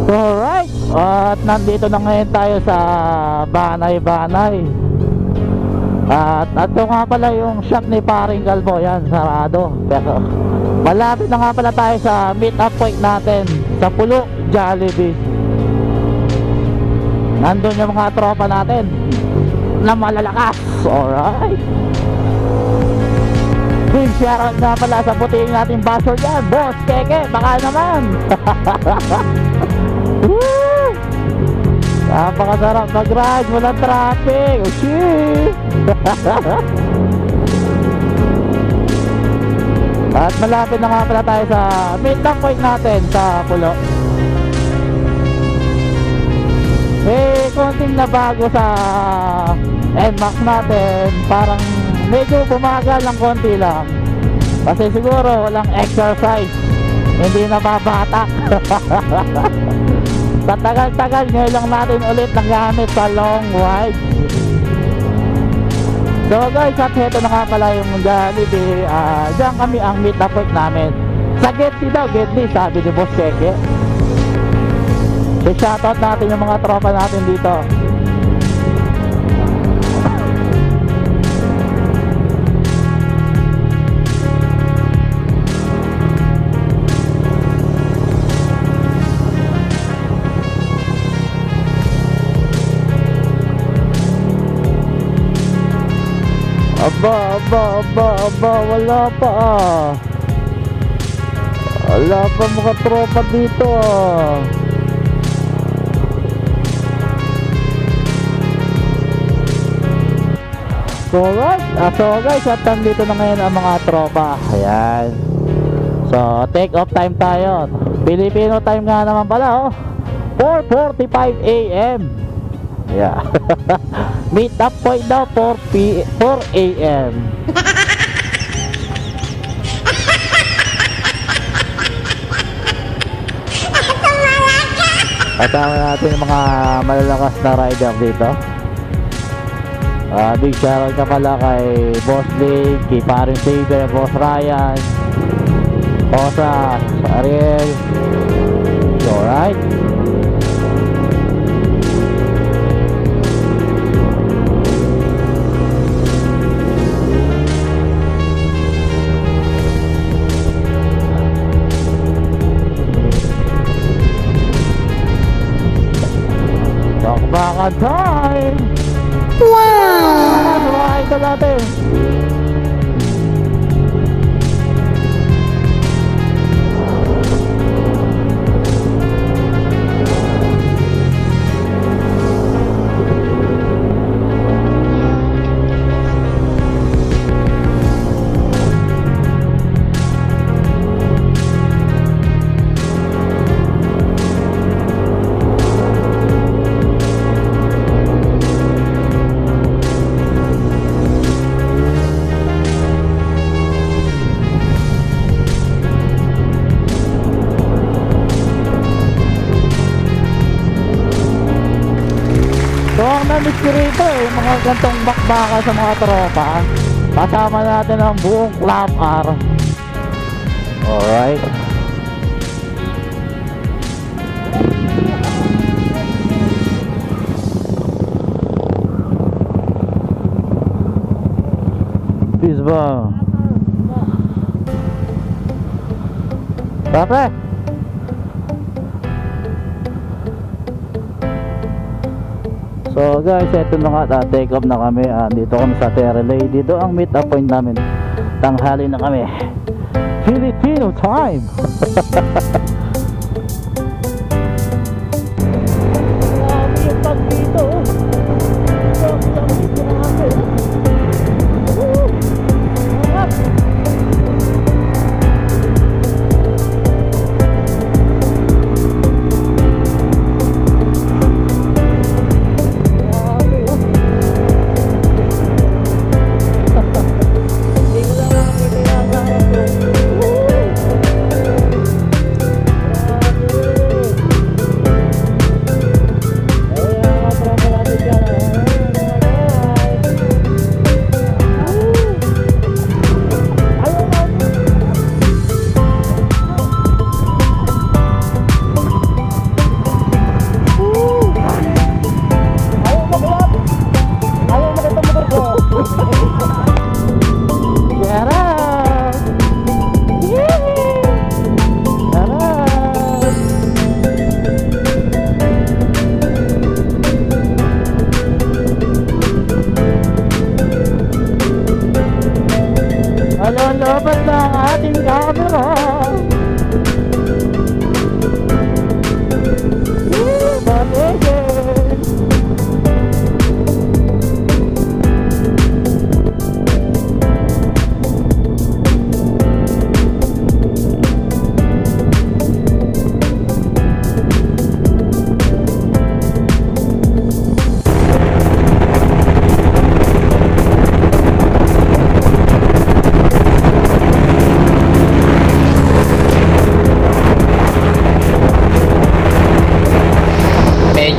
Alright, at nandito na ngayon tayo sa Banay-Banay. At ito nga pala yung shop ni Paring Galbo. Yan, sarado. Pero malapit na nga pala tayo sa meet up point natin sa Pulo, Jollibee. Nandun yung mga tropa natin na malalakas. Alright, big shoutout nga pala sa puting natin basher dyan, Boss Keke, baka naman. Woo! Napakasarap mag-ride, walang traffic. Oh shit. At malapit na nga pala tayo sa meet up point natin sa Pulo. Eh, konting nabago sa NMAX natin. Parang medyo bumagal ng konti lang. Kasi siguro walang exercise, hindi nababatak. Sa tagal-tagal ngayon lang natin ulit nagamit sa long ride. So guys, at heto na nga pala yung Jollibee. Diyan kami ang meet up point namin. Sa Getty daw, Getty, sabi ni Boss Keke. So shoutout natin yung mga tropa natin dito. Aba, wala pa wala pa mga tropa dito So guys, at nandito na ngayon ang mga tropa. Ayan. So take off time tayo. Filipino time nga naman pala 4:45 AM. Yeah. Meet up point daw 4 AM. Kasama natin yung mga malalakas na rider dito. Big shoutout ka pala kay Boss Lee, kay Paring Saber, Boss Ryan, Osa, Ariel. Alright. Bakbakan time! Wow! Right na natin! Namiss ko rito yung mga gantong bakbaka sa mga tropa. Kasama natin ang buong Club R. Alright. Peace ba? Papa? So guys, eto na nga, take off na kami. Dito kami sa Terrelay. Dito ang meet up point namin. Tanghali na kami. Filipino time. Marami yung pag dito.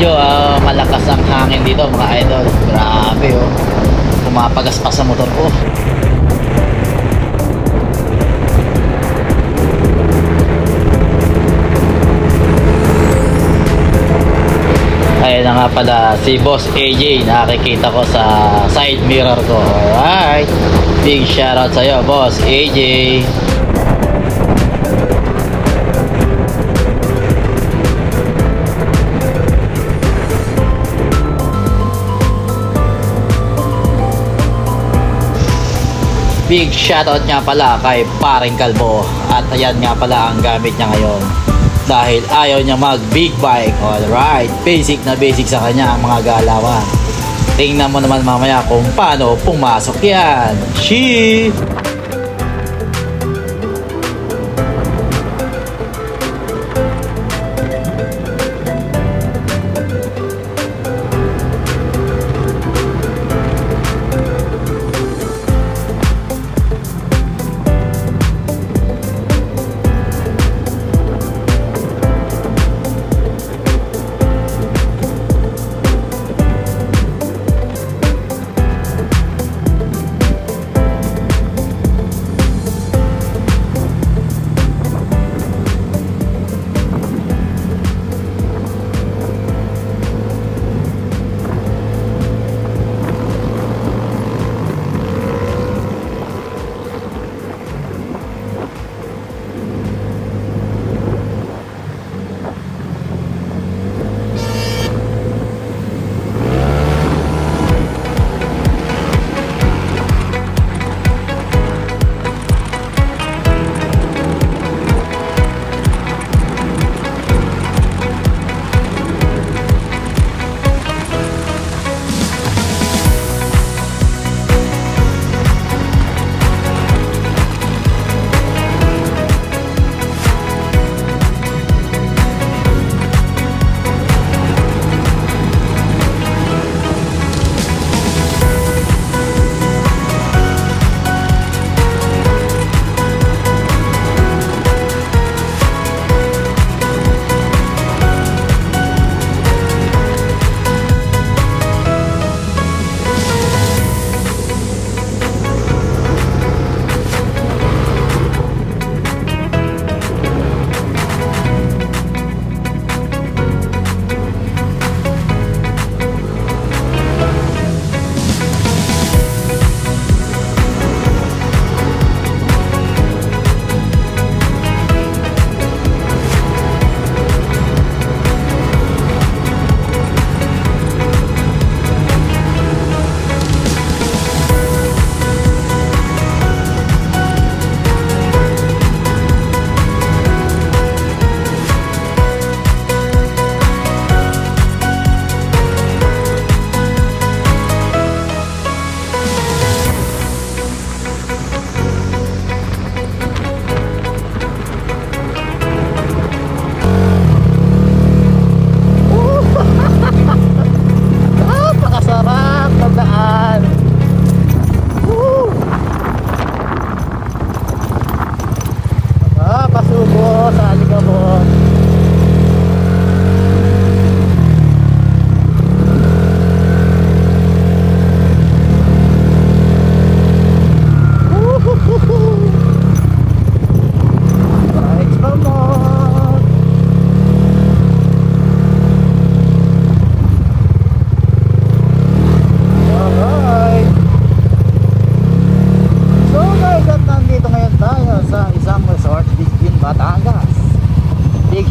medyo malakas ang hangin dito mga idol. Grabe oh. Pumapagaspas sa motor ko. Ayun na nga pala si Boss AJ, nakikita ko sa side mirror ko. Alright, big shoutout sa'yo Boss AJ. Big shoutout nga pala kay Paring Kalbo. At ayan nga pala ang gamit niya ngayon. Dahil ayaw niya mag big bike. Alright, basic na basic sa kanya ang mga galawan. Tingnan mo naman mamaya kung paano pumasok yan. She!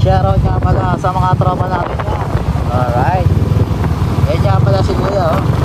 Shoutout nga pala sa mga tropa natin yan. Alright. Yan nga pala si Kuya oh.